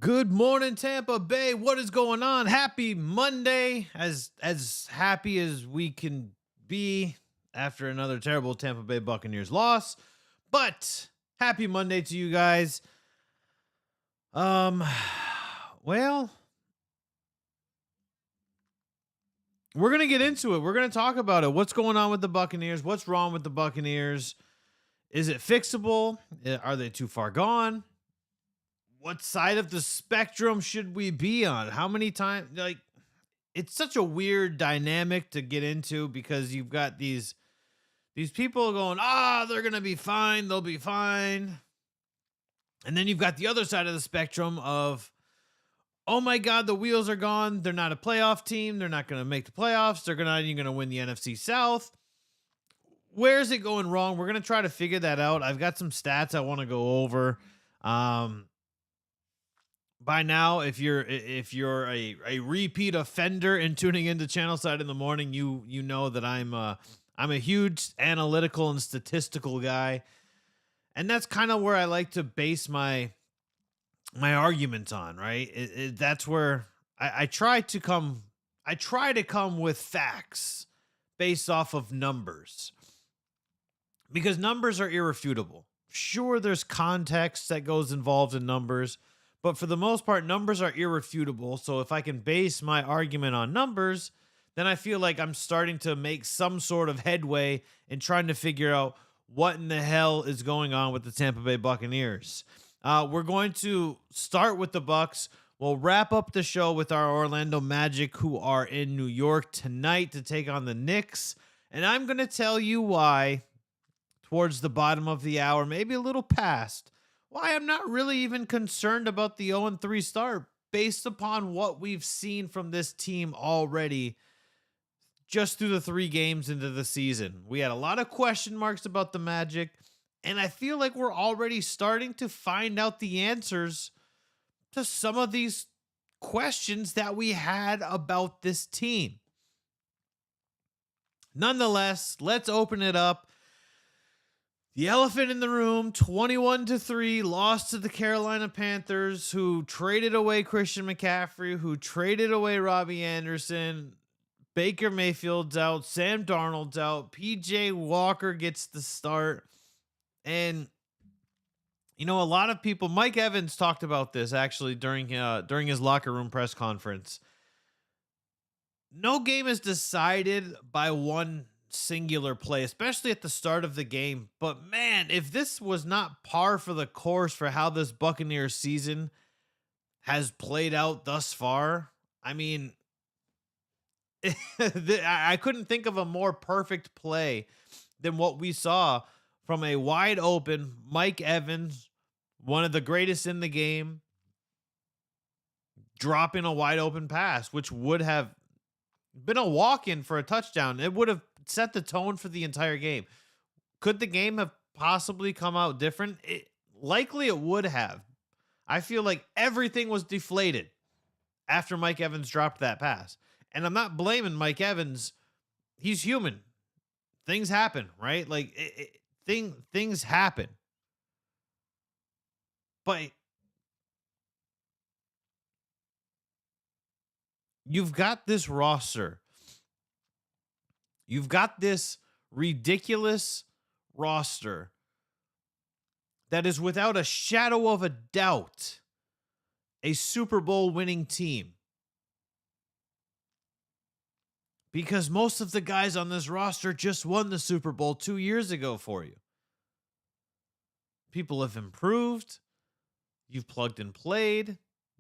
Good morning, Tampa Bay. What is going on? Happy Monday. As happy as we can be after another terrible Tampa Bay Buccaneers loss. But happy Monday to you guys. Um well, we're going to get into it. We're going to talk about it. What's going on with the Buccaneers? What's wrong with the Buccaneers? Is it fixable? Are they too far gone? What side of the spectrum should we be on? How many times, it's such a weird dynamic to get into because you've got these people going, they're gonna be fine, they'll be fine. And then you've got the other side of the spectrum of, oh my god, the wheels are gone, they're not a playoff team, they're not gonna make the playoffs, they're not even gonna win the NFC South. Where's it going wrong? We're gonna try to figure that out. I've got some stats I want to go over. By now, if you're a repeat offender and tuning into Channelside in the morning, you know that I'm a huge analytical and statistical guy, and that's kind of where I like to base my arguments on. Right, that's where I try to come. I try to come with facts based off of numbers because numbers are irrefutable. Sure, there's context that goes involved in numbers. But for the most part, numbers are irrefutable. So if I can base my argument on numbers, then I feel like I'm starting to make some sort of headway in trying to figure out what in the hell is going on with the Tampa Bay Buccaneers. We're going to start with the Bucs. We'll wrap up the show with our Orlando Magic, who are in New York tonight to take on the Knicks. And I'm going to tell you why towards the bottom of the hour, maybe a little past, why I'm not really even concerned about the 0-3 start based upon what we've seen from this team already just through the 3 games into the season. We had a lot of question marks about the Magic, and I feel like we're already starting to find out the answers to some of these questions that we had about this team. Nonetheless, let's open it up. The elephant in the room, 21-3, lost to the Carolina Panthers, who traded away Christian McCaffrey, who traded away Robbie Anderson. Baker Mayfield's out, Sam Darnold's out, PJ Walker gets the start. And, a lot of people, Mike Evans talked about this actually during his locker room press conference. No game is decided by one singular play, especially at the start of the game. But man, if this was not par for the course for how this Buccaneers season has played out thus far, I mean, I couldn't think of a more perfect play than what we saw from a wide open Mike Evans, one of the greatest in the game, dropping a wide open pass, which would have been a walk-in for a touchdown. It would have set the tone for the entire game. Could the game have possibly come out different? Likely it would have. I feel like everything was deflated after Mike Evans dropped that pass. And I'm not blaming Mike Evans. He's human. Things happen, right? Like things happen. But you've got this roster. You've got this ridiculous roster that is without a shadow of a doubt a Super Bowl winning team. Because most of the guys on this roster just won the Super Bowl 2 years ago for you. People have improved. You've plugged and played.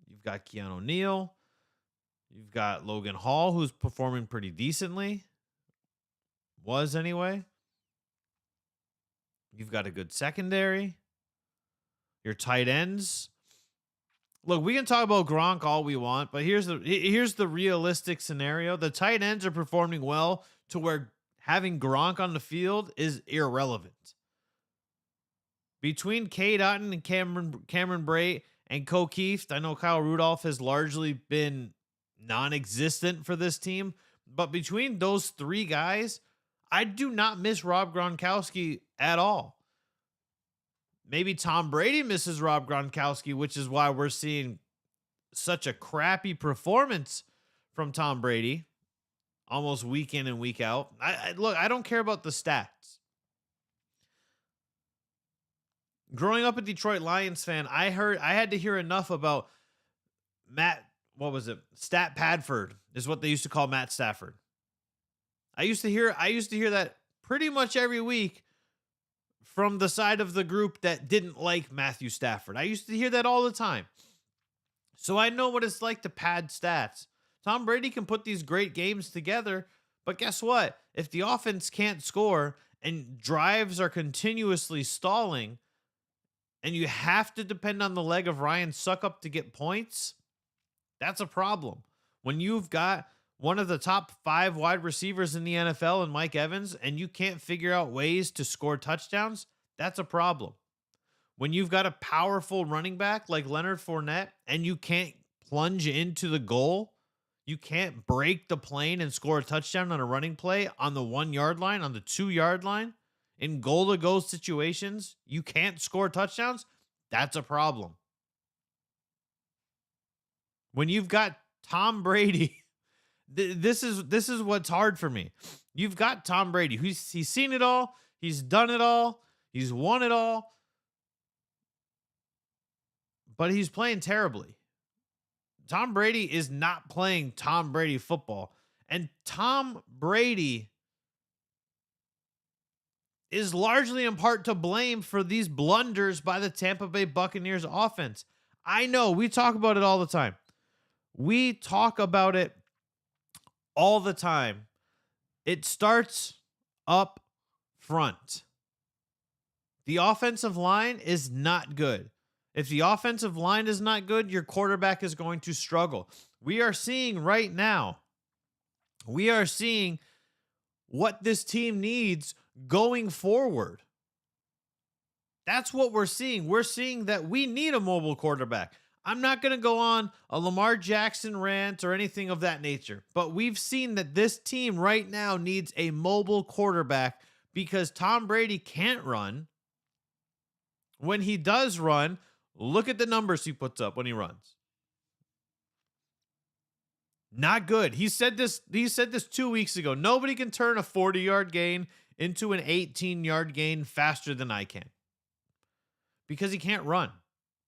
You've got Keanu Neal. You've got Logan Hall, who's performing pretty decently. Was anyway. You've got a good secondary. Your tight ends. Look, we can talk about Gronk all we want, but here's the realistic scenario. The tight ends are performing well to where having Gronk on the field is irrelevant. Between Cade Otton and Cameron Brate and Keeft, I know Kyle Rudolph has largely been non-existent for this team, but between those 3 guys, I do not miss Rob Gronkowski at all. Maybe Tom Brady misses Rob Gronkowski, which is why we're seeing such a crappy performance from Tom Brady almost week in and week out. Look, I don't care about the stats. Growing up a Detroit Lions fan, I had to hear enough about what was it? Stat Padford is what they used to call Matt Stafford. I used to hear that pretty much every week from the side of the group that didn't like Matthew Stafford. I used to hear that all the time. So I know what it's like to pad stats. Tom Brady can put these great games together, but guess what? If the offense can't score and drives are continuously stalling, and you have to depend on the leg of Ryan Suckup to get points, that's a problem. When you've got one of the top 5 wide receivers in the NFL in Mike Evans, and you can't figure out ways to score touchdowns, that's a problem. When you've got a powerful running back like Leonard Fournette, and you can't plunge into the goal, you can't break the plane and score a touchdown on a running play on the 1 yard line, on the 2 yard line, in goal to go situations, you can't score touchdowns, that's a problem. When you've got Tom Brady, this is what's hard for me. You've got Tom Brady. He's seen it all. He's done it all. He's won it all. But he's playing terribly. Tom Brady is not playing Tom Brady football. And Tom Brady is largely in part to blame for these blunders by the Tampa Bay Buccaneers offense. I know we talk about it all the time. We talk about it all the time. It starts up front. The offensive line is not good. If the offensive line is not good, your quarterback is going to struggle. We are seeing right now, what this team needs going forward. That's what we're seeing. We're seeing that we need a mobile quarterback. I'm not going to go on a Lamar Jackson rant or anything of that nature, but we've seen that this team right now needs a mobile quarterback because Tom Brady can't run. When he does run, look at the numbers he puts up when he runs. Not good. He said this 2 weeks ago. Nobody can turn a 40-yard gain into an 18-yard gain faster than I can. Because he can't run.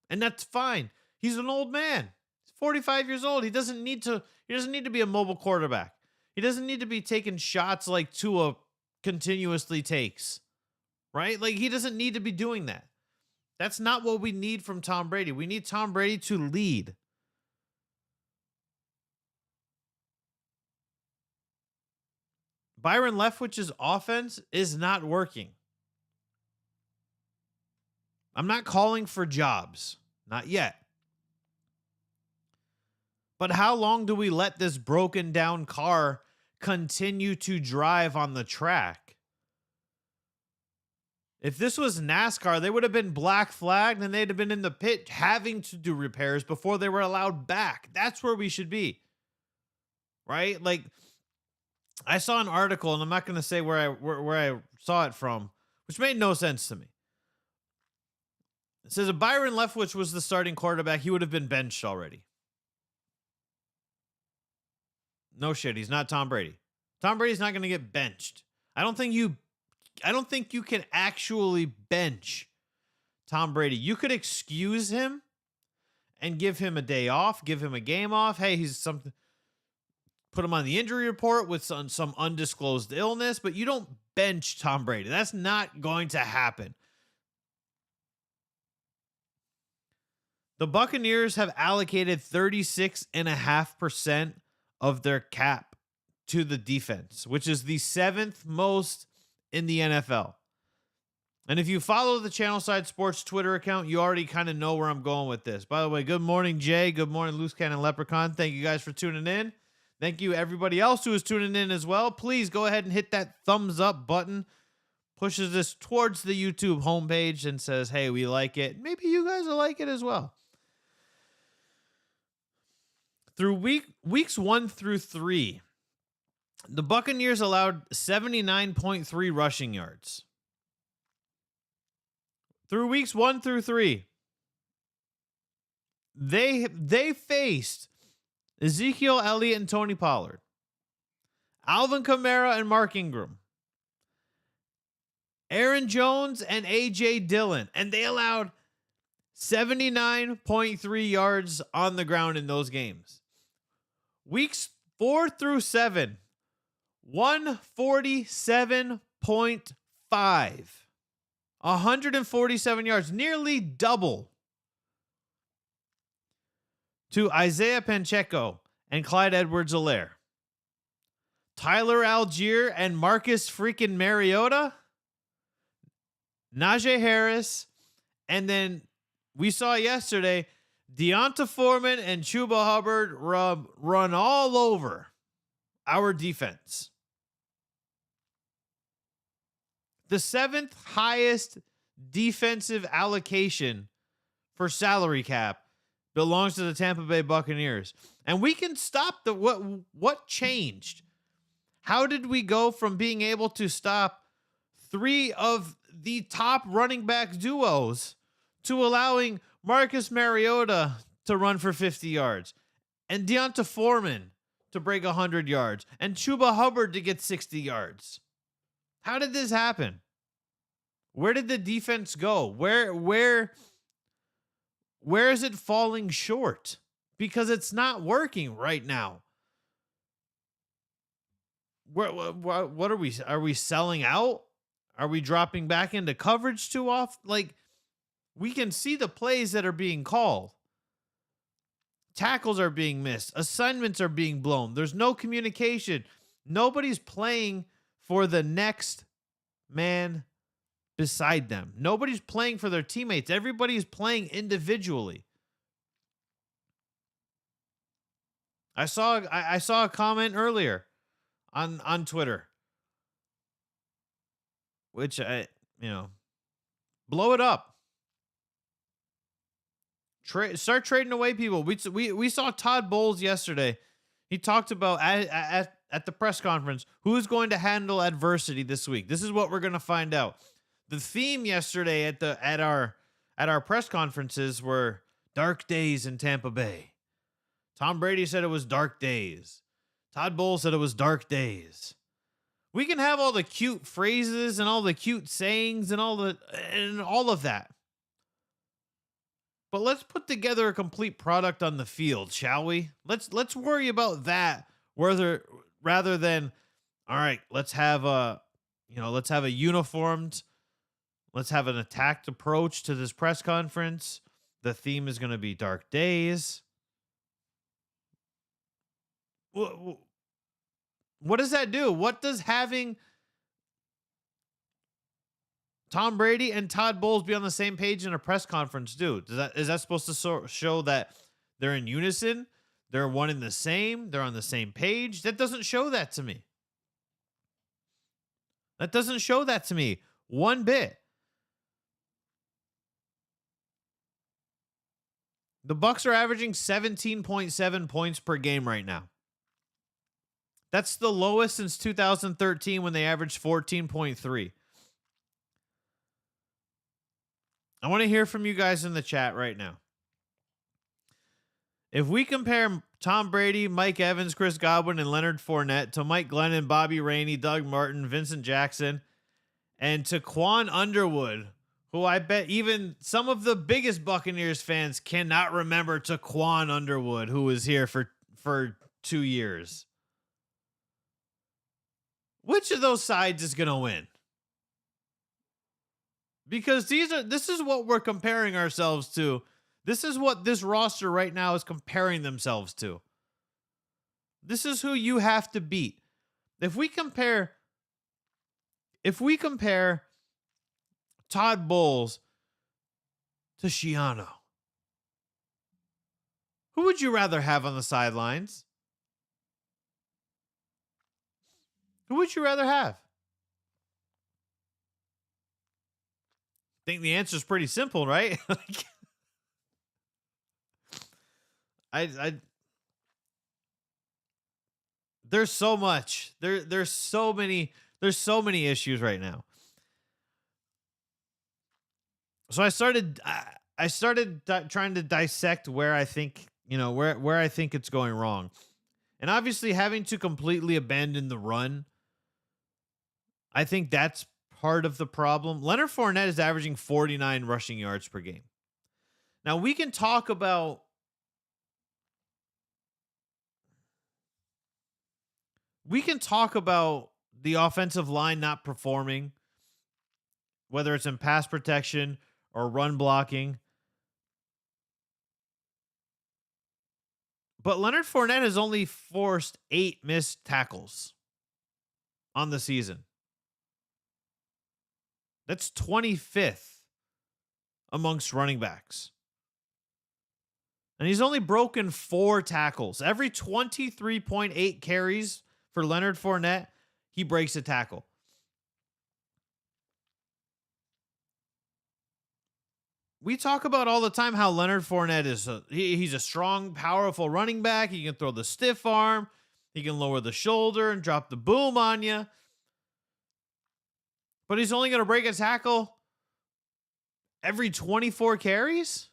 And that's fine. He's an old man. He's 45 years old. He doesn't need to be a mobile quarterback. He doesn't need to be taking shots like Tua continuously takes. Right? Like, he doesn't need to be doing that. That's not what we need from Tom Brady. We need Tom Brady to lead. Byron Leftwich's offense is not working. I'm not calling for jobs. Not yet. But how long do we let this broken down car continue to drive on the track? If this was NASCAR, they would have been black flagged and they'd have been in the pit having to do repairs before they were allowed back. That's where we should be. Right? Like, I saw an article, and I'm not going to say where I saw it from, which made no sense to me. It says if Byron Leftwich was the starting quarterback, he would have been benched already. No shit, he's not Tom Brady. Tom Brady's not going to get benched. I don't think you can actually bench Tom Brady. You could excuse him and give him a day off, give him a game off. Hey, he's something. Put him on the injury report with some undisclosed illness, but you don't bench Tom Brady. That's not going to happen. The Buccaneers have allocated 36.5% of their cap to the defense, which is the 7th most in the NFL. And if you follow the Channelside Sports Twitter account, you already kind of know where I'm going with this. By the way, good morning, Jay. Good morning, Loose Cannon Leprechaun. Thank you guys for tuning in. Thank you, everybody else who is tuning in as well. Please go ahead and hit that thumbs up button. Pushes us towards the YouTube homepage and says, hey, we like it. Maybe you guys will like it as well. Through weeks 1 through 3, the Buccaneers allowed 79.3 rushing yards. Through weeks 1 through 3, They faced Ezekiel Elliott and Tony Pollard, Alvin Kamara and Mark Ingram, Aaron Jones and A.J. Dillon, and they allowed 79.3 yards on the ground in those games. Weeks 4 through 7, 147.5. 147 yards, nearly double to Isaiah Pacheco and Clyde Edwards-Helaire. Tyler Algier and Marcus freaking Mariota, Najee Harris, and then we saw yesterday Deonta Foreman and Chuba Hubbard run all over our defense. The 7th highest defensive allocation for salary cap belongs to the Tampa Bay Buccaneers. And we can stop the what changed? How did we go from being able to stop 3 of the top running back duos to allowing Marcus Mariota to run for 50 yards and Deonta Foreman to break 100 yards and Chuba Hubbard to get 60 yards? How did this happen? Where did the defense go? Where is it falling short? Because it's not working right now. What are we? Are we selling out? Are we dropping back into coverage too often? Like, we can see the plays that are being called. Tackles are being missed. Assignments are being blown. There's no communication. Nobody's playing for the next man beside them. Nobody's playing for their teammates. Everybody's playing individually. I saw a comment earlier on Twitter, which blow it up. Start trading away people. We saw Todd Bowles yesterday. He talked about at the press conference who's going to handle adversity this week. This is what we're going to find out. The theme yesterday at our press conferences were dark days in Tampa Bay. Tom Brady said it was dark days. Todd Bowles said it was dark days. We can have all the cute phrases and all the cute sayings and all of that. But let's put together a complete product on the field, shall we? Let's worry about that rather than, all right, let's have a uniformed, let's have an attacked approach to this press conference. The theme is going to be dark days. What does that do? What does having Tom Brady and Todd Bowles be on the same page in a press conference do? Is that supposed to show that they're in unison? They're one and the same? They're on the same page? That doesn't show that to me. That doesn't show that to me one bit. The Bucs are averaging 17.7 points per game right now. That's the lowest since 2013 when they averaged 14.3. I want to hear from you guys in the chat right now. If we compare Tom Brady, Mike Evans, Chris Godwin, and Leonard Fournette to Mike Glennon, Bobby Rainey, Doug Martin, Vincent Jackson, and to Quan Underwood, who I bet even some of the biggest Buccaneers fans cannot remember Taquan Underwood, who was here for 2 years. Which of those sides is going to win? Because this is what we're comparing ourselves to. This is what this roster right now is comparing themselves to. This is who you have to beat. If we compare Todd Bowles to Schiano, who would you rather have on the sidelines? Who would you rather have? I think the answer is pretty simple, right? There's so much. There's so many issues right now. So I I started trying to dissect where I think, where I think it's going wrong. And obviously having to completely abandon the run, I think that's part of the problem. Leonard Fournette is averaging 49 rushing yards per game. Now we can talk about the offensive line not performing, whether it's in pass protection or run blocking. But Leonard Fournette has only forced 8 missed tackles on the season. That's 25th amongst running backs. And he's only broken 4 tackles. Every 23.8 carries for Leonard Fournette, he breaks a tackle. We talk about all the time how Leonard Fournette is he's a strong, powerful running back. He can throw the stiff arm. He can lower the shoulder and drop the boom on you. But he's only going to break a tackle every 24 carries?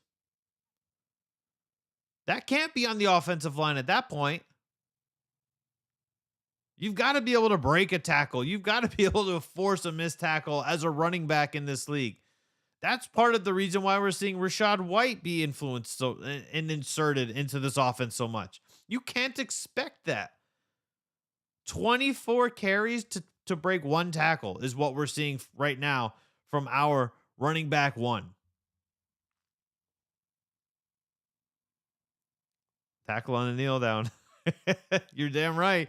That can't be on the offensive line at that point. You've got to be able to break a tackle. You've got to be able to force a missed tackle as a running back in this league. That's part of the reason why we're seeing Rachaad White be influenced and inserted into this offense so much. You can't expect that. 24 carries to break 1 tackle is what we're seeing right now from our running back 1. Tackle on a kneel down. You're damn right.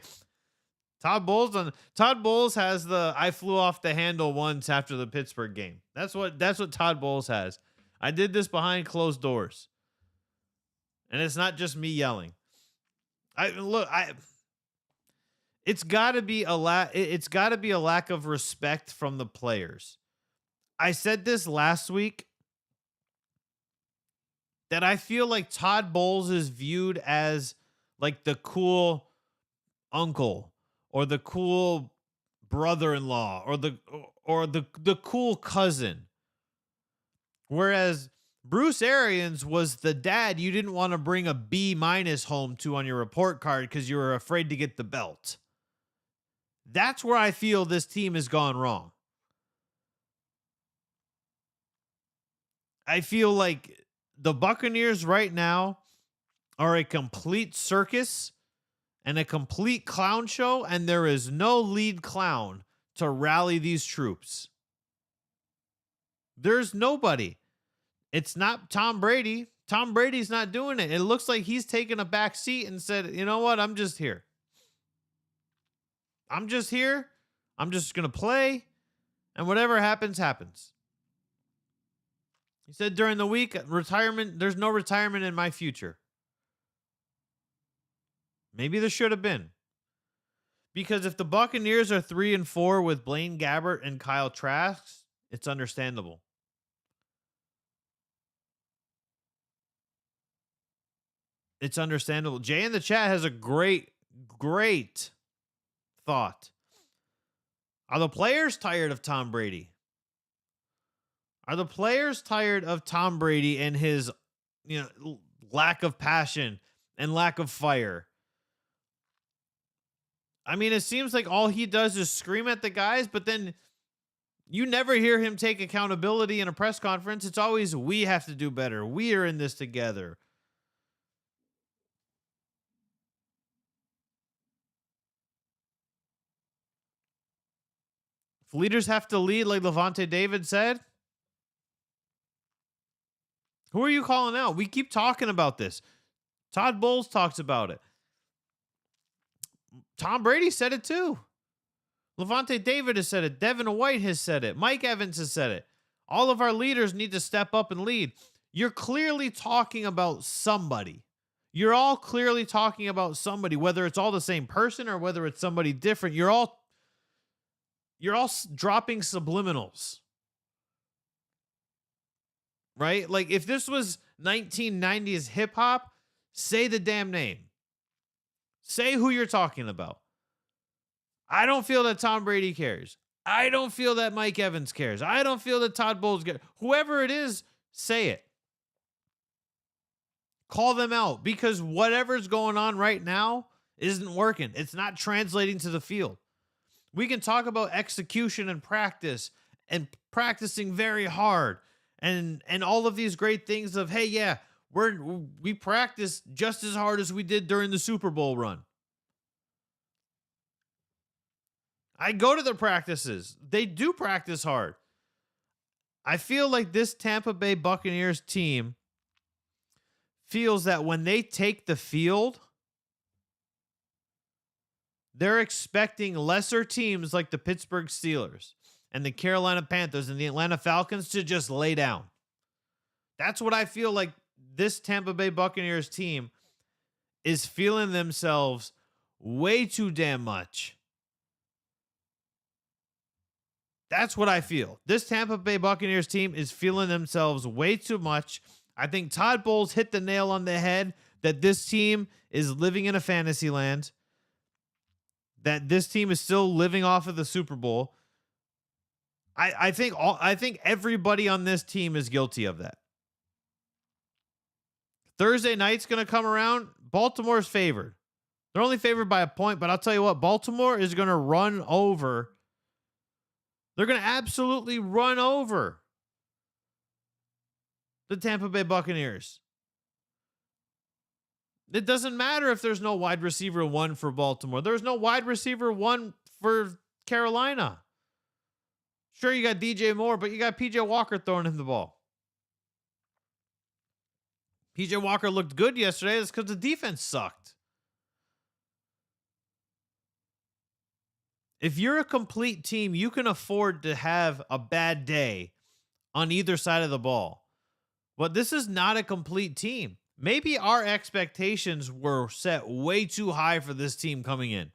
Todd Bowles has the I flew off the handle once after the Pittsburgh game. That's what Todd Bowles has. I did this behind closed doors. And it's not just me yelling. It's got to be a lack of respect from the players. I said this last week that I feel like Todd Bowles is viewed as like the cool uncle or the cool brother-in-law or the cool cousin. Whereas Bruce Arians was the dad you didn't want to bring a B- home to on your report card because you were afraid to get the belt. That's where I feel this team has gone wrong. I feel like the Buccaneers right now are a complete circus and a complete clown show, and there is no lead clown to rally these troops. There's nobody. It's not Tom Brady. Tom Brady's not doing it. It looks like he's taken a back seat and said, you know what? I'm just here. I'm just here. I'm just going to play. And whatever happens, happens. He said during the week, retirement, there's no retirement in my future. Maybe there should have been. Because if the Buccaneers are 3-4 with Blaine Gabbert and Kyle Trask, it's understandable. It's understandable. Jay in the chat has a great thought. Are the players tired of Tom Brady? Are the players tired of Tom Brady and his, lack of passion and lack of fire? I mean, it seems like all he does is scream at the guys, but then you never hear him take accountability in a press conference. It's always, we have to do better. We are in this together. If leaders have to lead, like Levante David said, who are you calling out? We keep talking about this. Todd Bowles talks about it. Tom Brady said it too. Levante David has said it. Devin White has said it. Mike Evans has said it. All of our leaders need to step up and lead. You're clearly talking about somebody. You're all clearly talking about somebody, whether it's all the same person or whether it's somebody different. You're all dropping subliminals. Right? Like if this was 1990s hip hop, say the damn name. Say who you're talking about. I don't feel that Tom Brady cares. I don't feel that Mike Evans cares. I don't feel that Todd Bowles cares. Whoever it is, say it. Call them out, because whatever's going on right now isn't working. It's not translating to the field. We can talk about execution and practice and practicing very hard and all of these great things of, hey, yeah, we practice just as hard as we did during the Super Bowl run. I go to the practices. They do practice hard. I feel like this Tampa Bay Buccaneers team feels that when they take the field, they're expecting lesser teams like the Pittsburgh Steelers and the Carolina Panthers and the Atlanta Falcons to just lay down. That's what I feel like this Tampa Bay Buccaneers team is feeling themselves way too damn much. That's what I feel. This Tampa Bay Buccaneers team is feeling themselves way too much. I think Todd Bowles hit the nail on the head that this team is living in a fantasy land, that this team is still living off of the Super Bowl. I think everybody on this team is guilty of that. Thursday night's going to come around. Baltimore's favored. They're only favored by a point, but I'll tell you what, Baltimore is going to run over. They're going to absolutely run over the Tampa Bay Buccaneers. It doesn't matter if there's no wide receiver one for Baltimore. There's no wide receiver one for Carolina. Sure, you got DJ Moore, but you got PJ Walker throwing him the ball. PJ Walker looked good yesterday. That's because the defense sucked. If you're a complete team, you can afford to have a bad day on either side of the ball. But this is not a complete team. Maybe our expectations were set way too high for this team coming in.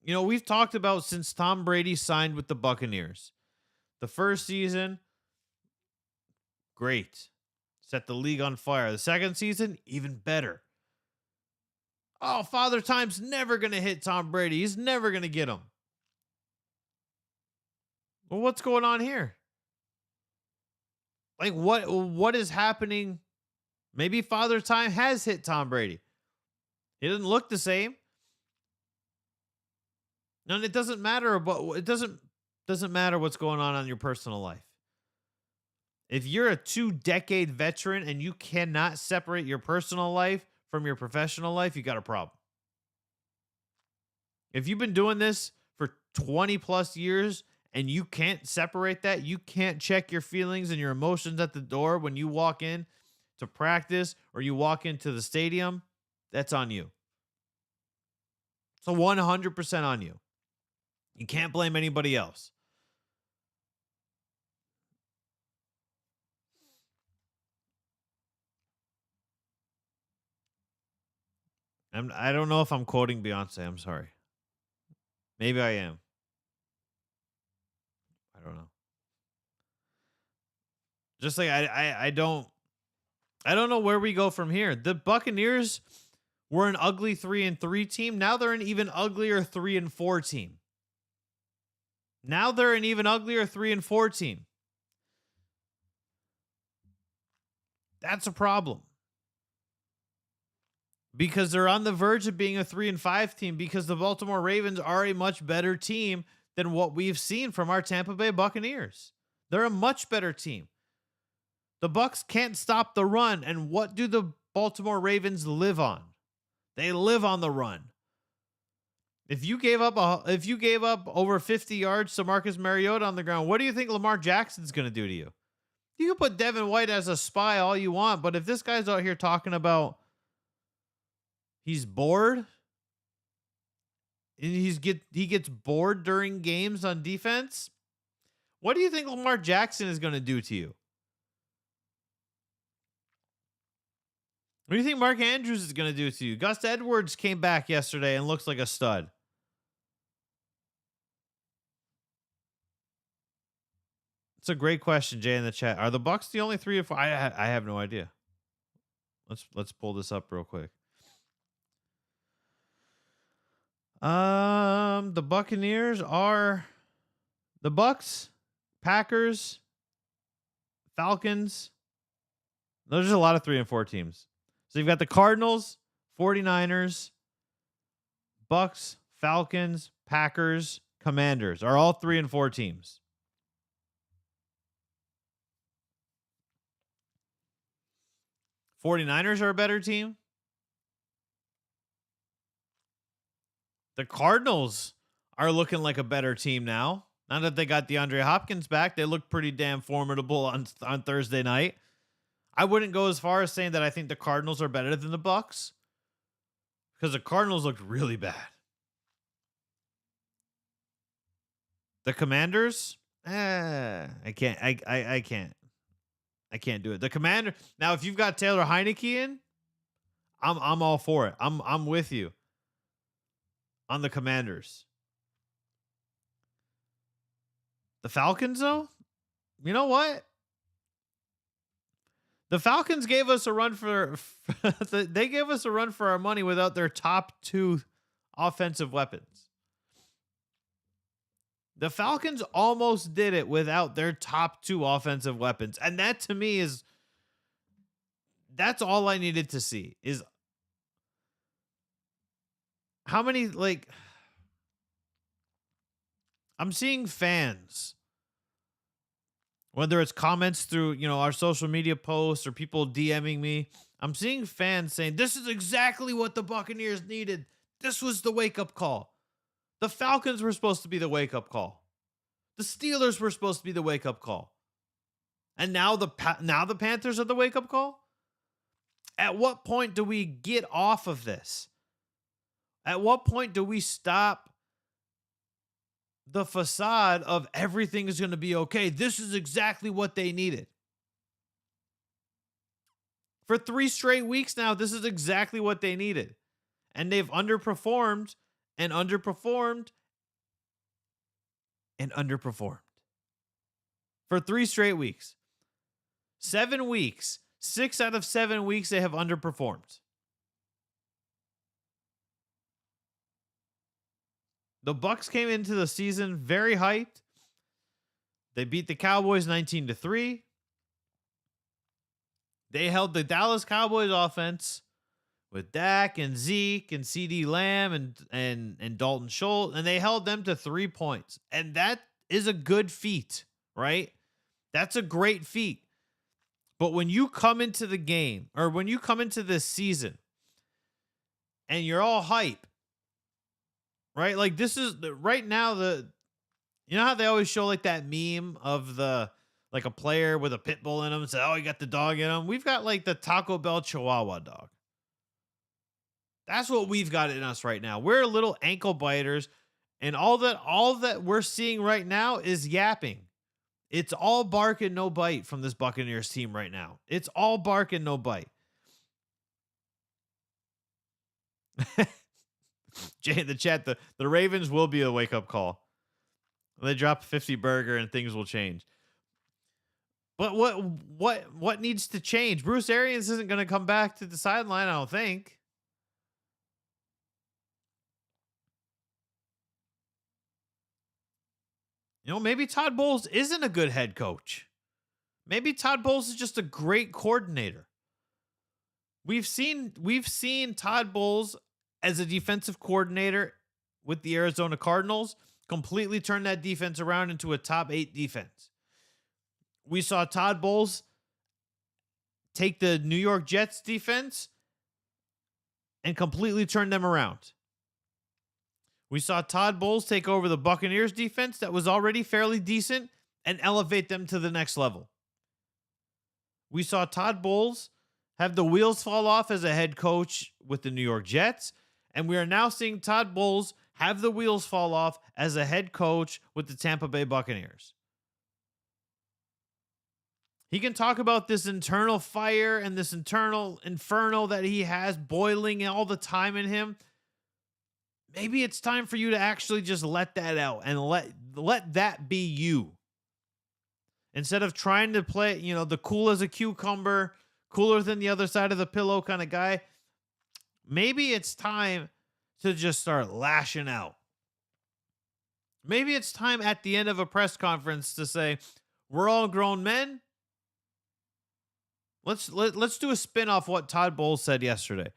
You know, we've talked about since Tom Brady signed with the Buccaneers. The first season, great. Set the league on fire. The second season, even better. Oh, Father Time's never going to hit Tom Brady. He's never going to get him. Well, what's going on here? Like, what is happening? Maybe Father Time has hit Tom Brady. He doesn't look the same. And it doesn't matter about it doesn't matter what's going on your personal life. If you're a 2-decade veteran and you cannot separate your personal life from your professional life, you got a problem. If you've been doing this for 20 plus years and you can't separate that, you can't check your feelings and your emotions at the door when you walk in to practice or you walk into the stadium, that's on you. So 100% on you. You can't blame anybody else. I don't know if I'm quoting Beyonce. I'm sorry. Maybe I am. I don't know. Just like I don't know where we go from here. The Buccaneers were an ugly 3-3 team. Now they're an even uglier 3-4 team. Now they're an even uglier 3-4 team. That's a problem. Because they're on the verge of being a 3-5 team, because the Baltimore Ravens are a much better team than what we've seen from our Tampa Bay Buccaneers. They're a much better team. The Bucs can't stop the run, and what do the Baltimore Ravens live on? They live on the run. If you gave up over 50 yards to Marcus Mariota on the ground, what do you think Lamar Jackson's going to do to you? You can put Devin White as a spy all you want, but if this guy's out here talking about he's bored and he gets bored during games on defense, what do you think Lamar Jackson is going to do to you? What do you think Mark Andrews is going to do to you? Gus Edwards came back yesterday and looks like a stud. It's a great question, Jay, in the chat. Are the Bucs the only 3-4? I have no idea. Let's pull this up real quick. The Buccaneers are the Bucs, Packers, Falcons, There's a lot of 3-4 teams. So you've got the Cardinals, 49ers, Bucs, Falcons, Packers, Commanders are all 3-4 teams. '49ers are a better team. The Cardinals are looking like a better team now. Now that they got DeAndre Hopkins back, they look pretty damn formidable on Thursday night. I wouldn't go as far as saying that I think the Cardinals are better than the Bucs, because the Cardinals looked really bad. The Commanders, I can't. I can't. I can't do it. The Commander. Now, if you've got Taylor Heineke in, I'm all for it. I'm with you on the Commanders. The Falcons, though, you know what? The Falcons gave us a run for they gave us a run for our money without their top two offensive weapons. The Falcons almost did it without their top two offensive weapons. And that to me that's all I needed to see is how many, like, I'm seeing fans, whether it's comments through, our social media posts or people DMing me, I'm seeing fans saying, this is exactly what the Buccaneers needed. This was the wake-up call. The Falcons were supposed to be the wake-up call. The Steelers were supposed to be the wake-up call. And now the Panthers are the wake-up call? At what point do we get off of this? At what point do we stop the facade of everything is going to be okay? This is exactly what they needed. For 3 straight weeks now, this is exactly what they needed. And they've underperformed and underperformed and underperformed. For 3 straight weeks. 7 weeks. 6 out of 7 weeks they have underperformed. The Bucs came into the season very hyped. They beat the Cowboys 19-3. They held the Dallas Cowboys offense with Dak and Zeke and CeeDee Lamb and Dalton Schultz, and they held them to 3 points. And that is a good feat, right? That's a great feat. But when you come into the game, or when you come into this season and you're all hype, right? Like, this is right now, you know how they always show like that meme of like a player with a pit bull in him and say, oh, you got the dog in him. We've got like the Taco Bell Chihuahua dog. That's what we've got in us right now. We're little ankle biters, and all that we're seeing right now is yapping. It's all bark and no bite from this Buccaneers team right now. It's all bark and no bite. Jay in the chat, the Ravens will be a wake-up call. They drop a 50 burger and things will change. But what needs to change? Bruce Arians isn't going to come back to the sideline, I don't think. Maybe Todd Bowles isn't a good head coach. Maybe Todd Bowles is just a great coordinator. We've seen Todd Bowles as a defensive coordinator with the Arizona Cardinals completely turn that defense around into a top 8 defense. We saw Todd Bowles take the New York Jets defense and completely turn them around. We saw Todd Bowles take over the Buccaneers defense that was already fairly decent and elevate them to the next level. We saw Todd Bowles have the wheels fall off as a head coach with the New York Jets, and we are now seeing Todd Bowles have the wheels fall off as a head coach with the Tampa Bay Buccaneers. He can talk about this internal fire and this internal inferno that he has boiling all the time in him. Maybe it's time for you to actually just let that out and let that be you. Instead of trying to play, the cool as a cucumber, cooler than the other side of the pillow kind of guy. Maybe it's time to just start lashing out. Maybe it's time at the end of a press conference to say, we're all grown men. Let's do a spin off what Todd Bowles said yesterday.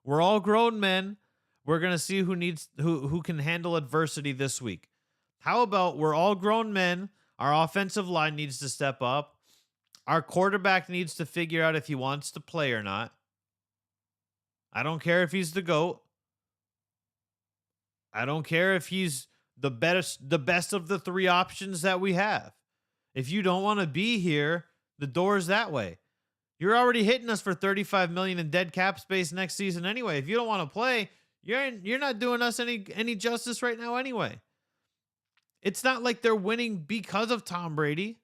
We're all grown men. We're gonna see who can handle adversity this week. How about we're all grown men? Our offensive line needs to step up. Our quarterback needs to figure out if he wants to play or not. I don't care if he's the GOAT. I don't care if he's the best of the three options that we have. If you don't want to be here, the door's that way. You're already hitting us for $35 million in dead cap space next season anyway. If you don't want to play, you're not doing us any justice right now anyway. It's not like they're winning because of Tom Brady.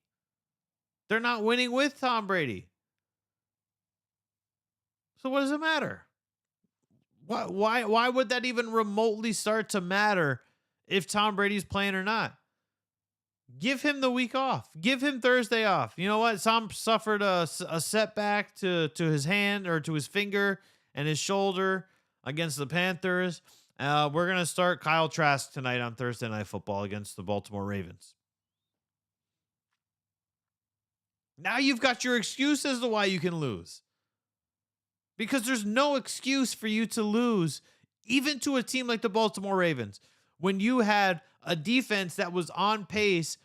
They're not winning with Tom Brady. So what does it matter? Why would that even remotely start to matter if Tom Brady's playing or not? Give him the week off. Give him Thursday off. You know what? Tom suffered a setback to his hand or to his finger and his shoulder against the Panthers. We're going to start Kyle Trask tonight on Thursday Night Football against the Baltimore Ravens. Now you've got your excuse as to why you can lose. Because there's no excuse for you to lose, even to a team like the Baltimore Ravens, when you had a defense that was on pace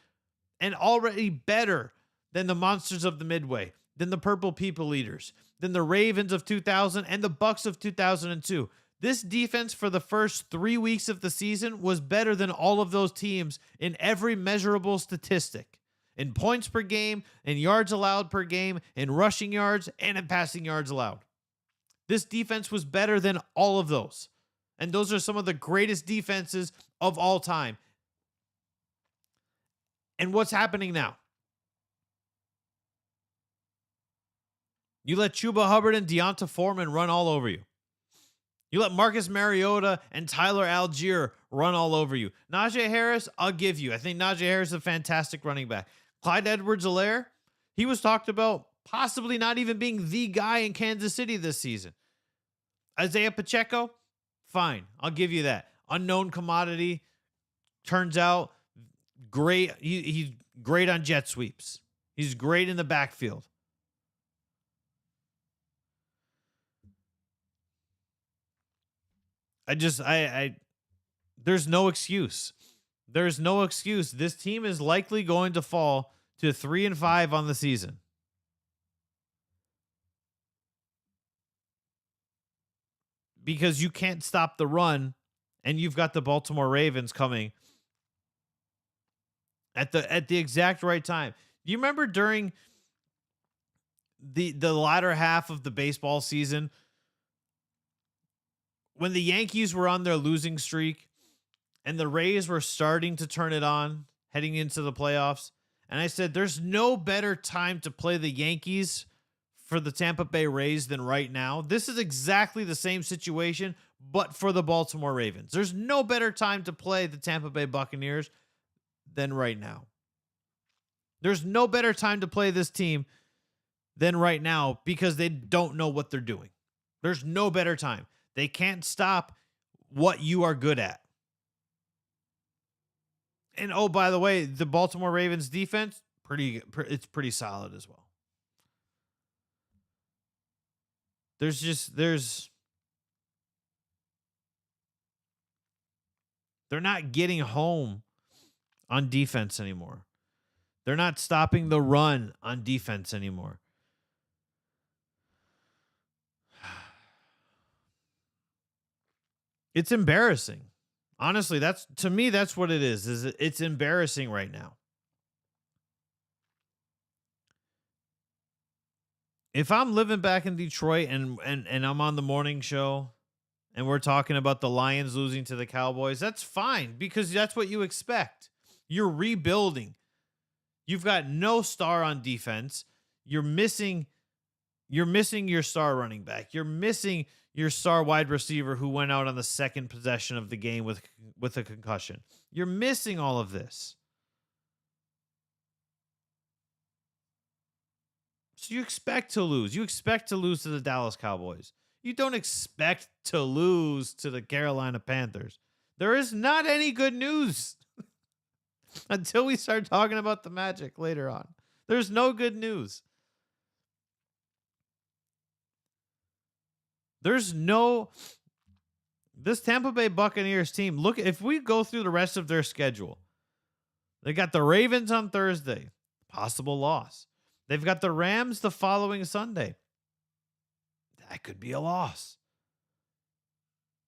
and already better than the Monsters of the Midway, than the Purple People Eaters, than the Ravens of 2000 and the Bucs of 2002. This defense for the first 3 weeks of the season was better than all of those teams in every measurable statistic. In points per game, in yards allowed per game, in rushing yards, and in passing yards allowed. This defense was better than all of those. And those are some of the greatest defenses of all time. And what's happening now? You let Chuba Hubbard and Deonta Foreman run all over you. You let Marcus Mariota and Tyler Algier run all over you. Najee Harris, I'll give you. I think Najee Harris is a fantastic running back. Clyde Edwards-Helaire, he was talked about possibly not even being the guy in Kansas City this season. Isaiah Pacheco, fine. I'll give you that. Unknown commodity. Turns out great. He's great on jet sweeps. He's great in the backfield. There's no excuse. There's no excuse. This team is likely going to fall to 3-5 on the season. Because you can't stop the run, and you've got the Baltimore Ravens coming at the exact right time. Do you remember during the latter half of the baseball season when the Yankees were on their losing streak and the Rays were starting to turn it on heading into the playoffs? And I said, there's no better time to play the Yankees for the Tampa Bay Rays than right now. This is exactly the same situation, but for the Baltimore Ravens. There's no better time to play the Tampa Bay Buccaneers than right now. There's no better time to play this team than right now because they don't know what they're doing. There's no better time. They can't stop what you are good at. And oh, by the way, the Baltimore Ravens defense, it's pretty solid as well. They're not getting home on defense anymore. They're not stopping the run on defense anymore. It's embarrassing. Honestly, that's what it is. It's embarrassing right now. If I'm living back in Detroit and I'm on the morning show and we're talking about the Lions losing to the Cowboys, that's fine because that's what you expect. You're rebuilding. You've got no star on defense. You're missing your star running back. You're missing your star wide receiver who went out on the second possession of the game with a concussion. You're missing all of this. So you expect to lose. You expect to lose to the Dallas Cowboys. You don't expect to lose to the Carolina Panthers. There is not any good news until we start talking about the Magic later on. There's no good news. There's no this Tampa Bay Buccaneers team. Look, if we go through the rest of their schedule, they got the Ravens on Thursday, possible loss. They've got the Rams the following Sunday. That could be a loss.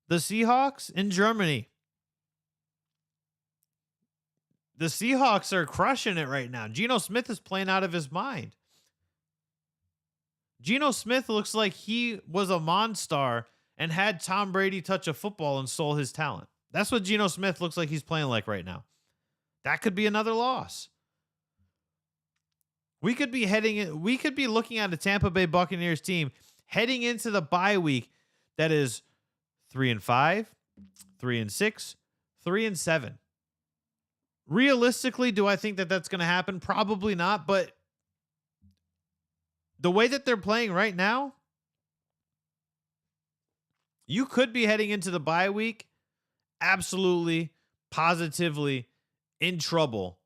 The Seahawks in Germany. The Seahawks are crushing it right now. Geno Smith is playing out of his mind. Geno Smith looks like he was a Monstar and had Tom Brady touch a football and stole his talent. That's what Geno Smith looks like he's playing like right now. That could be another loss. We could be looking at a Tampa Bay Buccaneers team heading into the bye week that is 3-5, 3-6, 3-7. Realistically, do I think that that's going to happen? Probably not, but the way that they're playing right now, you could be heading into the bye week absolutely, positively in trouble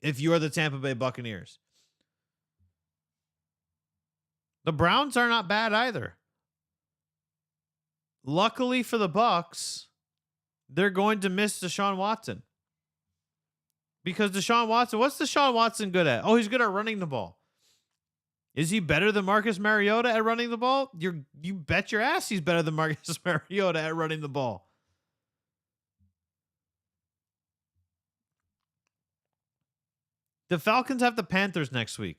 if you're the Tampa Bay Buccaneers. The Browns are not bad either. Luckily for the Bucs, they're going to miss Deshaun Watson. Because Deshaun Watson, what's Deshaun Watson good at? Oh, he's good at running the ball. Is he better than Marcus Mariota at running the ball? You bet your ass he's better than Marcus Mariota at running the ball. The Falcons have the Panthers next week.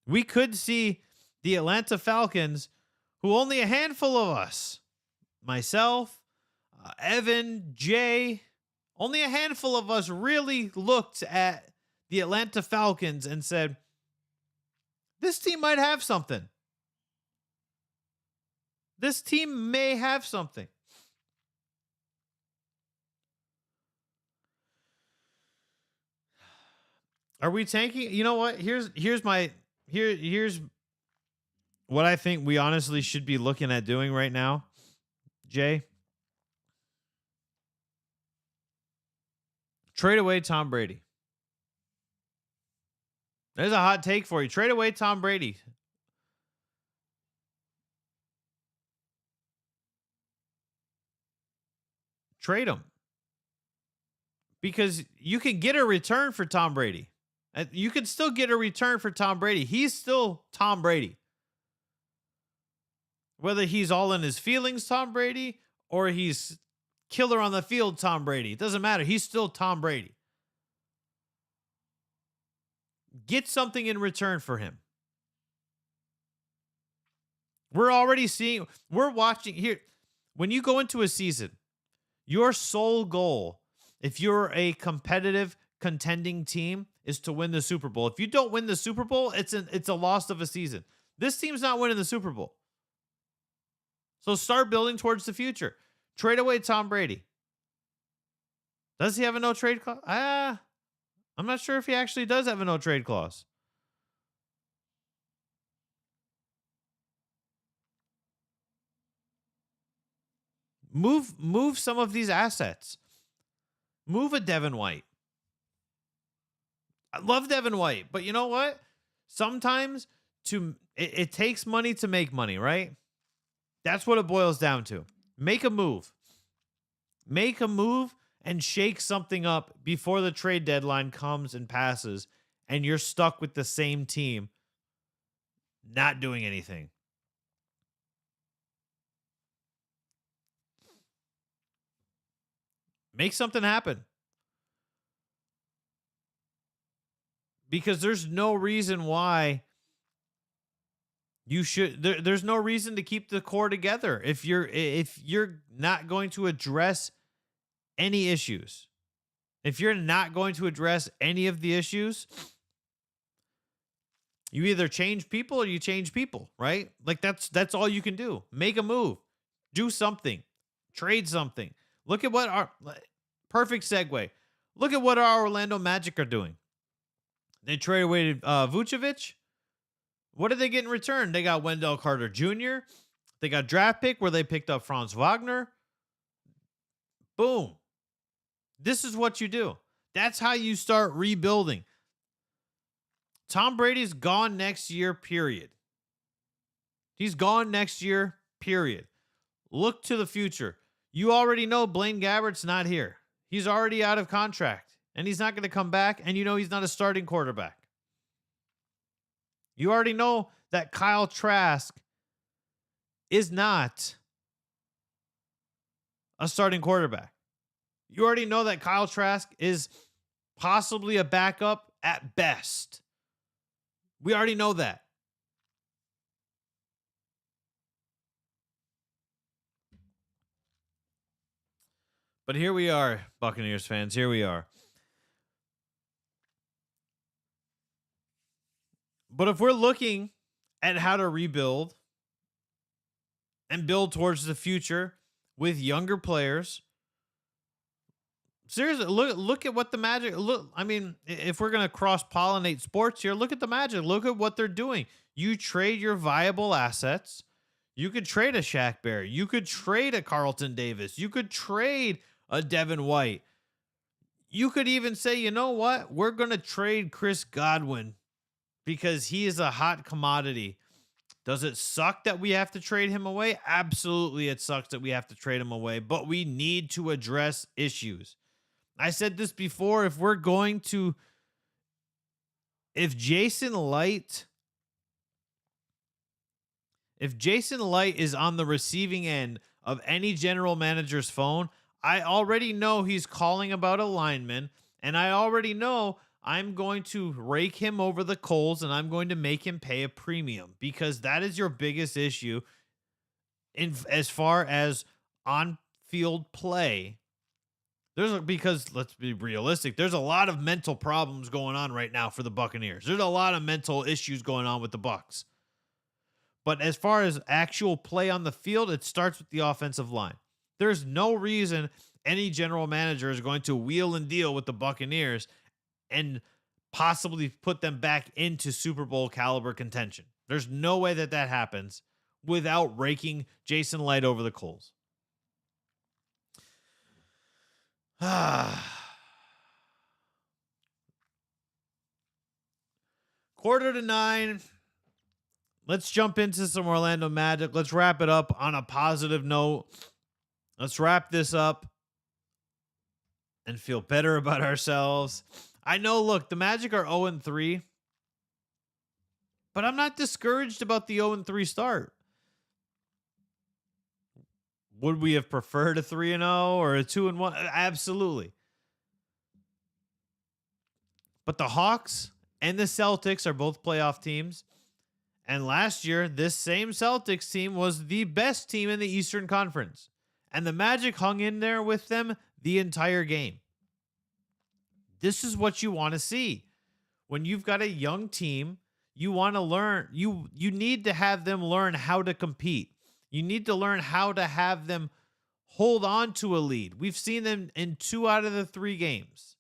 We could see the Atlanta Falcons, who only a handful of us, myself, Evan, Jay, only a handful of us really looked at the Atlanta Falcons and said, this team might have something. This team may have something. Are we tanking? You know what? Here's what I think we honestly should be looking at doing right now, Jay. Trade away Tom Brady. There's a hot take for you. Trade away Tom Brady. Trade him. Because you can get a return for Tom Brady. You can still get a return for Tom Brady. He's still Tom Brady. Whether he's all in his feelings, Tom Brady, or he's killer on the field, Tom Brady. It doesn't matter. He's still Tom Brady. Get something in return for him. We're watching here. When you go into a season, your sole goal, if you're a competitive, contending team, is to win the Super Bowl. If you don't win the Super Bowl, it's a loss of a season. This team's not winning the Super Bowl. So start building towards the future. Trade away Tom Brady. Does he have a no trade clause? I'm not sure if he actually does have a no trade clause. Move some of these assets. Move a Devin White. I love Devin White, but you know what? Sometimes it takes money to make money, right? That's what it boils down to. Make a move. Make a move and shake something up before the trade deadline comes and passes, and you're stuck with the same team not doing anything. Make something happen. Because there's no reason why you should. There's no reason to keep the core together if you're not going to address any issues. If you're not going to address any of the issues, you either change people or you change people, right? Like that's all you can do. Make a move. Do something. Trade something. Look at what our perfect segue. Look at what our Orlando Magic are doing. They traded away Vucevic. What did they get in return? They got Wendell Carter Jr. They got draft pick where they picked up Franz Wagner. Boom. This is what you do. That's how you start rebuilding. Tom Brady's gone next year, period. He's gone next year, period. Look to the future. You already know Blaine Gabbert's not here. He's already out of contract, and he's not going to come back, and you know he's not a starting quarterback. You already know that Kyle Trask is not a starting quarterback. You already know that Kyle Trask is possibly a backup at best. We already know that. But here we are, Buccaneers fans. Here we are. But if we're looking at how to rebuild and build towards the future with younger players, seriously, look at what the Magic look. I mean, if we're gonna cross-pollinate sports here, look at the Magic. Look at what they're doing. You trade your viable assets. You could trade a Shaq Barrett. You could trade a Carlton Davis. You could trade a Devin White. You could even say, you know what? We're gonna trade Chris Godwin because he is a hot commodity. Does it suck that we have to trade him away? Absolutely, it sucks that we have to trade him away, but we need to address issues. I said this before, if Jason Light is on the receiving end of any general manager's phone, I already know he's calling about a lineman, and I already know I'm going to rake him over the coals and I'm going to make him pay a premium, because that is your biggest issue as far as on-field play. Because let's be realistic, there's a lot of mental problems going on right now for the Buccaneers. There's a lot of mental issues going on with the Bucs. But as far as actual play on the field, it starts with the offensive line. There's no reason any general manager is going to wheel and deal with the Buccaneers and possibly put them back into Super Bowl caliber contention. There's no way that happens without raking Jason Light over the coals. Quarter to 9. Let's jump into some Orlando Magic. Let's wrap it up on a positive note. Let's wrap this up and feel better about ourselves. I know, look, the Magic are 0-3, but I'm not discouraged about the 0-3 start. Would we have preferred a 3-0 or a 2-1? Absolutely. But the Hawks and the Celtics are both playoff teams. And last year, this same Celtics team was the best team in the Eastern Conference. And the Magic hung in there with them the entire game. This is what you want to see. When you've got a young team, you want to learn. You need to have them learn how to compete. You need to learn how to have them hold on to a lead. We've seen them in 2 out of the 3 games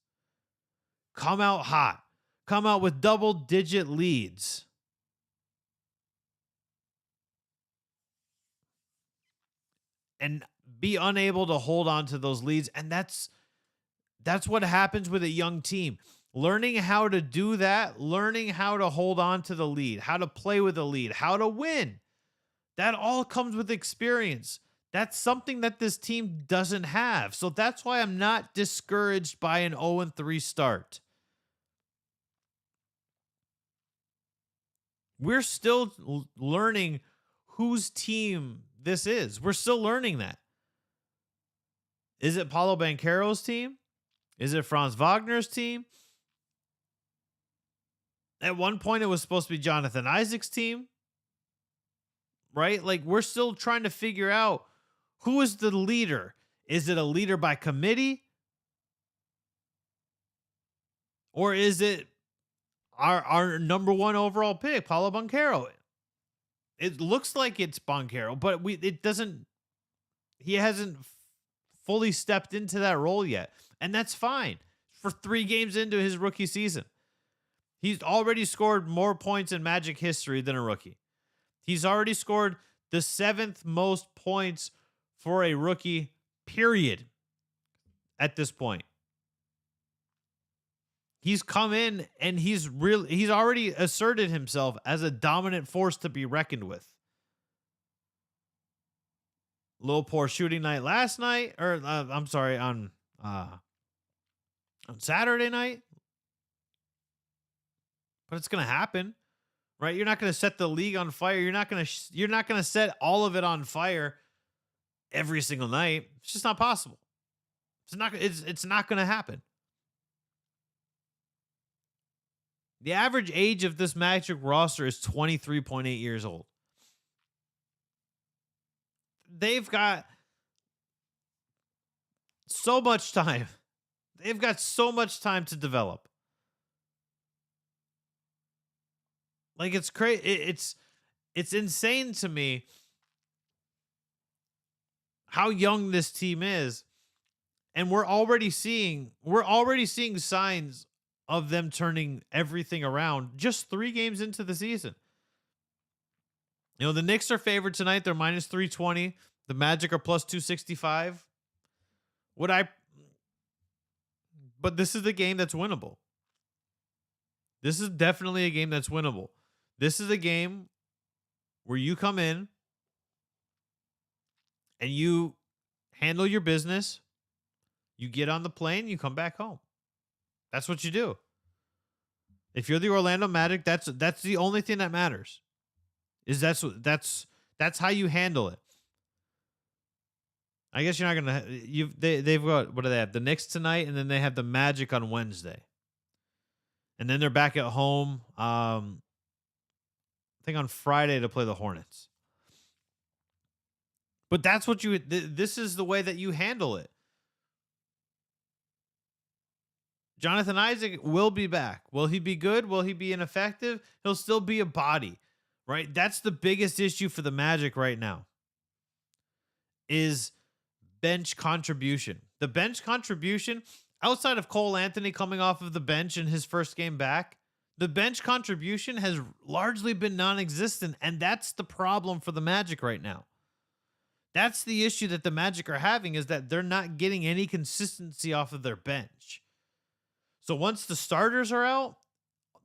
come out hot, come out with double-digit leads. And be unable to hold on to those leads. And that's what happens with a young team. Learning how to do that, learning how to hold on to the lead, how to play with the lead, how to win. That all comes with experience. That's something that this team doesn't have. So that's why I'm not discouraged by an 0-3 start. We're still learning whose team this is. We're still learning that. Is it Paolo Banchero's team? Is it Franz Wagner's team? At one point, it was supposed to be Jonathan Isaac's team, right? Like, we're still trying to figure out who is the leader. Is it a leader by committee? Or is it our number 1 overall pick, Paolo Banchero? It looks like it's Banchero, but he hasn't fully stepped into that role yet. And that's fine for 3 games into his rookie season. He's already scored more points in Magic history than a rookie. He's already scored the 7th most points for a rookie, period, at this point. He's come in and he's already asserted himself as a dominant force to be reckoned with. little poor shooting night last night, or I'm sorry, on Saturday night, but it's going to happen, right? You're not going to set the league on fire. You're not going to set all of it on fire every single night. It's just not possible. It's not going to happen. The average age of this Magic roster is 23.8 years old. They've got so much time. They've got so much time to develop. Like, it's crazy. It's insane to me how young this team is, and we're already seeing signs of them turning everything around just 3 games into the season. You know, the Knicks are favored tonight. They're minus 320. The Magic are plus 265. But this is a game that's winnable. This is definitely a game that's winnable. This is a game where you come in and you handle your business. You get on the plane, you come back home. That's what you do. If you're the Orlando Magic, that's the only thing that matters. That's how you handle it. I guess you're not gonna. They've got, what do they have? The Knicks tonight, and then they have the Magic on Wednesday, and then they're back at home. I think on Friday to play the Hornets. But that's what this is the way that you handle it. Jonathan Isaac will be back. Will he be good? Will he be ineffective? He'll still be a body, right? That's the biggest issue for the Magic right now, is bench contribution. The bench contribution, outside of Cole Anthony coming off of the bench in his first game back, the bench contribution has largely been non-existent, and that's the problem for the Magic right now. That's the issue that the Magic are having, is that they're not getting any consistency off of their bench. So once the starters are out,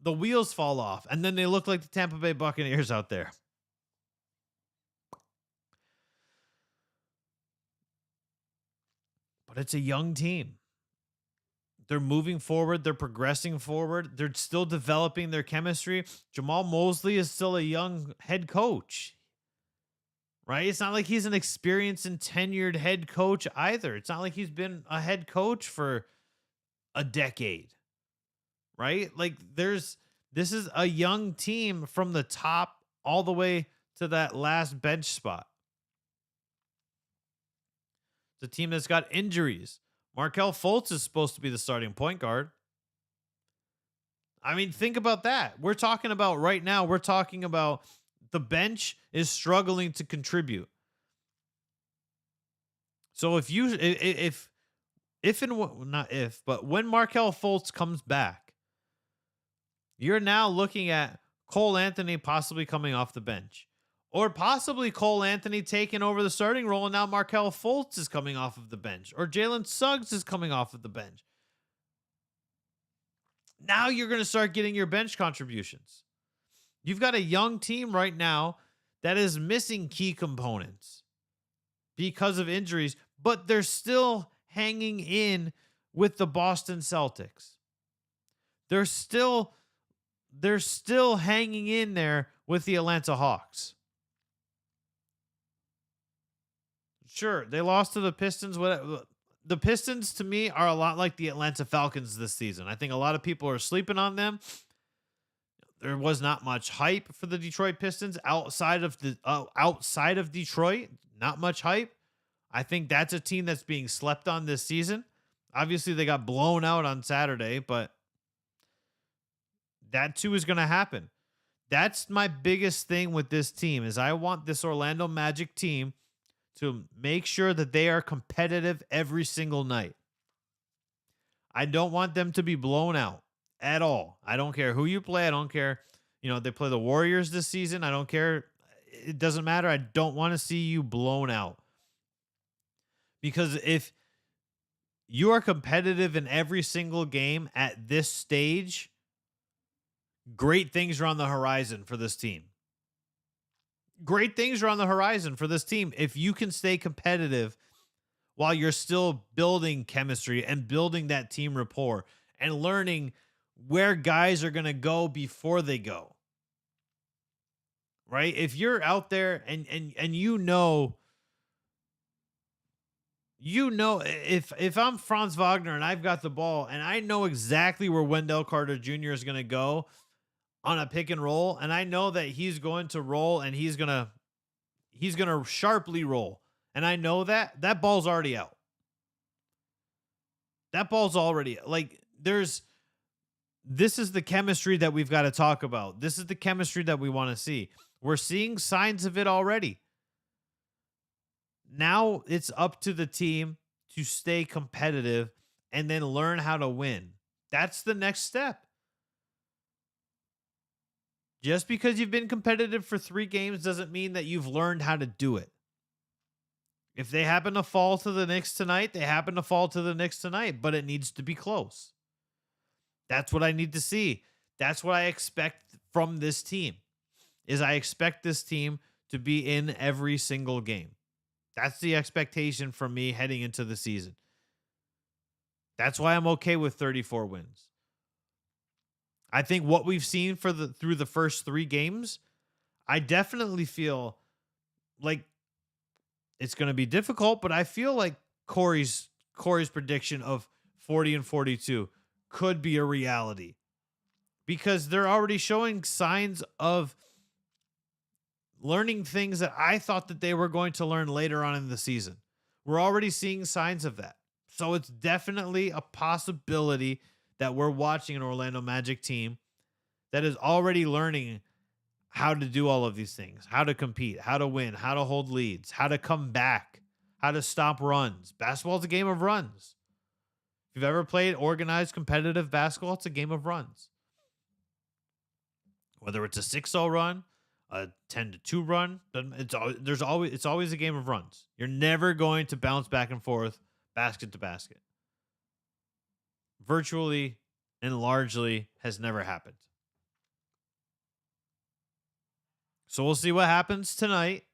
the wheels fall off, and then they look like the Tampa Bay Buccaneers out there. But it's a young team. They're moving forward. They're progressing forward. They're still developing their chemistry. Jamal Mosley is still a young head coach, right? It's not like he's an experienced and tenured head coach either. It's not like he's been a head coach for a decade, right? Like, this is a young team from the top all the way to that last bench spot. It's a team that's got injuries. Markelle Fultz is supposed to be the starting point guard. I mean, think about that. We're talking about the bench is struggling to contribute. So when Markelle Fultz comes back, you're now looking at Cole Anthony possibly coming off the bench, or possibly Cole Anthony taking over the starting role, and now Markelle Fultz is coming off of the bench, or Jalen Suggs is coming off of the bench. Now you're going to start getting your bench contributions. You've got a young team right now that is missing key components because of injuries, but they're still hanging in with the Boston Celtics. They're still hanging in there with the Atlanta Hawks. Sure, they lost to the Pistons. The Pistons, to me, are a lot like the Atlanta Falcons this season. I think a lot of people are sleeping on them. There was not much hype for the Detroit Pistons outside of Detroit. Not much hype. I think that's a team that's being slept on this season. Obviously, they got blown out on Saturday, but that too is going to happen. That's my biggest thing with this team, is I want this Orlando Magic team to make sure that they are competitive every single night. I don't want them to be blown out at all. I don't care who you play. I don't care. They play the Warriors this season. I don't care. It doesn't matter. I don't want to see you blown out. Because if you are competitive in every single game at this stage, great things are on the horizon for this team. Great things are on the horizon for this team. If you can stay competitive while you're still building chemistry and building that team rapport and learning where guys are going to go before they go. Right? If you're out there and if I'm Franz Wagner and I've got the ball and I know exactly where Wendell Carter Jr. is going to go on a pick and roll, and I know that he's going to roll and he's going to sharply roll. And I know that ball's already out. That ball's already like this is the chemistry that we've got to talk about. This is the chemistry that we want to see. We're seeing signs of it already. Now it's up to the team to stay competitive and then learn how to win. That's the next step. Just because you've been competitive for 3 games doesn't mean that you've learned how to do it. If they happen to fall to the Knicks tonight, they happen to fall to the Knicks tonight, but it needs to be close. That's what I need to see. That's what I expect from this team. I expect this team to be in every single game. That's the expectation from me heading into the season. That's why I'm okay with 34 wins. I think what we've seen through the first 3 games, I definitely feel like it's going to be difficult, but I feel like Corey's prediction of 40 and 42 could be a reality because they're already showing signs of learning things that I thought that they were going to learn later on in the season. We're already seeing signs of that. So it's definitely a possibility that we're watching an Orlando Magic team that is already learning how to do all of these things, how to compete, how to win, how to hold leads, how to come back, how to stop runs. Basketball is a game of runs. If you've ever played organized competitive basketball, it's a game of runs. Whether it's a 6-0 run, a 10-2 run, it's always a game of runs. You're never going to bounce back and forth, basket to basket. Virtually and largely has never happened. So we'll see what happens tonight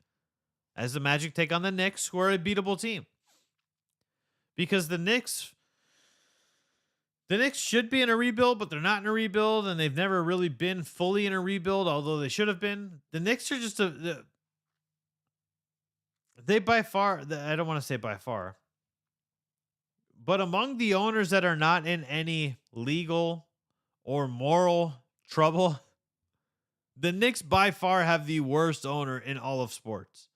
as the Magic take on the Knicks, who are a beatable team. Because the Knicks should be in a rebuild, but they're not in a rebuild, and they've never really been fully in a rebuild, although they should have been. The Knicks are just they by far, I don't want to say by far, but among the owners that are not in any legal or moral trouble, the Knicks by far have the worst owner in all of sports.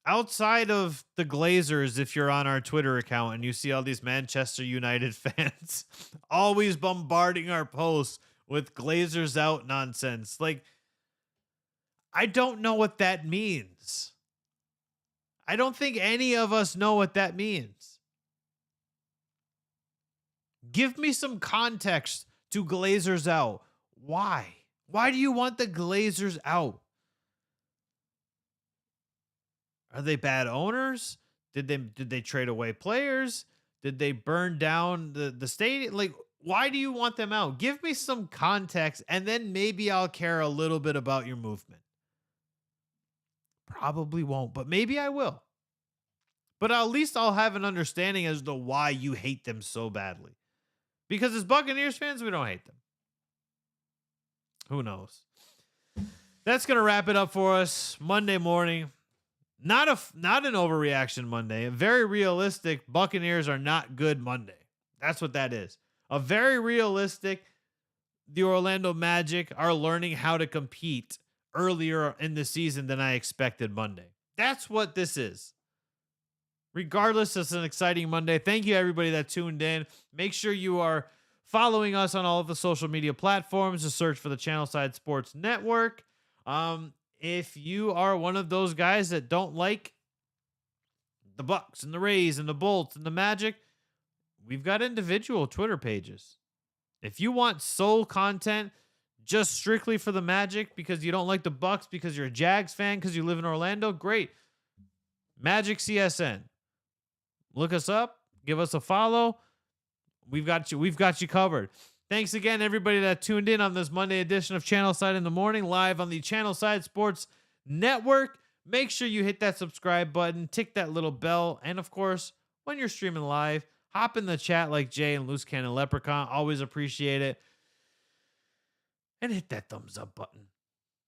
Outside of the Glazers, if you're on our Twitter account and you see all these Manchester United fans always bombarding our posts with Glazers out nonsense. Like, I don't know what that means. I don't think any of us know what that means. Give me some context to Glazers out. Why? Why do you want the Glazers out? Are they bad owners? Did they trade away players? Did they burn down the stadium? Like, why do you want them out? Give me some context, and then maybe I'll care a little bit about your movement. Probably won't, but maybe I will. But at least I'll have an understanding as to why you hate them so badly. Because as Buccaneers fans, we don't hate them. Who knows? That's going to wrap it up for us Monday morning. Not an overreaction Monday. A very realistic Buccaneers are not good Monday. That's what that is. A very realistic, the Orlando Magic are learning how to compete earlier in the season than I expected Monday. That's what this is. Regardless, it's an exciting Monday. Thank you, everybody that tuned in. Make sure you are following us on all of the social media platforms. Just search for the Channelside Sports Network. If you are one of those guys that don't like the Bucs and the Rays and the Bolts and the Magic, we've got individual Twitter pages. If you want sole content just strictly for the Magic because you don't like the Bucs because you're a Jags fan because you live in Orlando, great. Magic CSN. Look us up. Give us a follow. We've got you covered. Thanks again, everybody that tuned in on this Monday edition of Channelside in the Morning, live on the Channelside Sports Network. Make sure you hit that subscribe button, tick that little bell, and of course, when you're streaming live, hop in the chat like Jay and Loose Cannon Leprechaun. Always appreciate it. And hit that thumbs up button.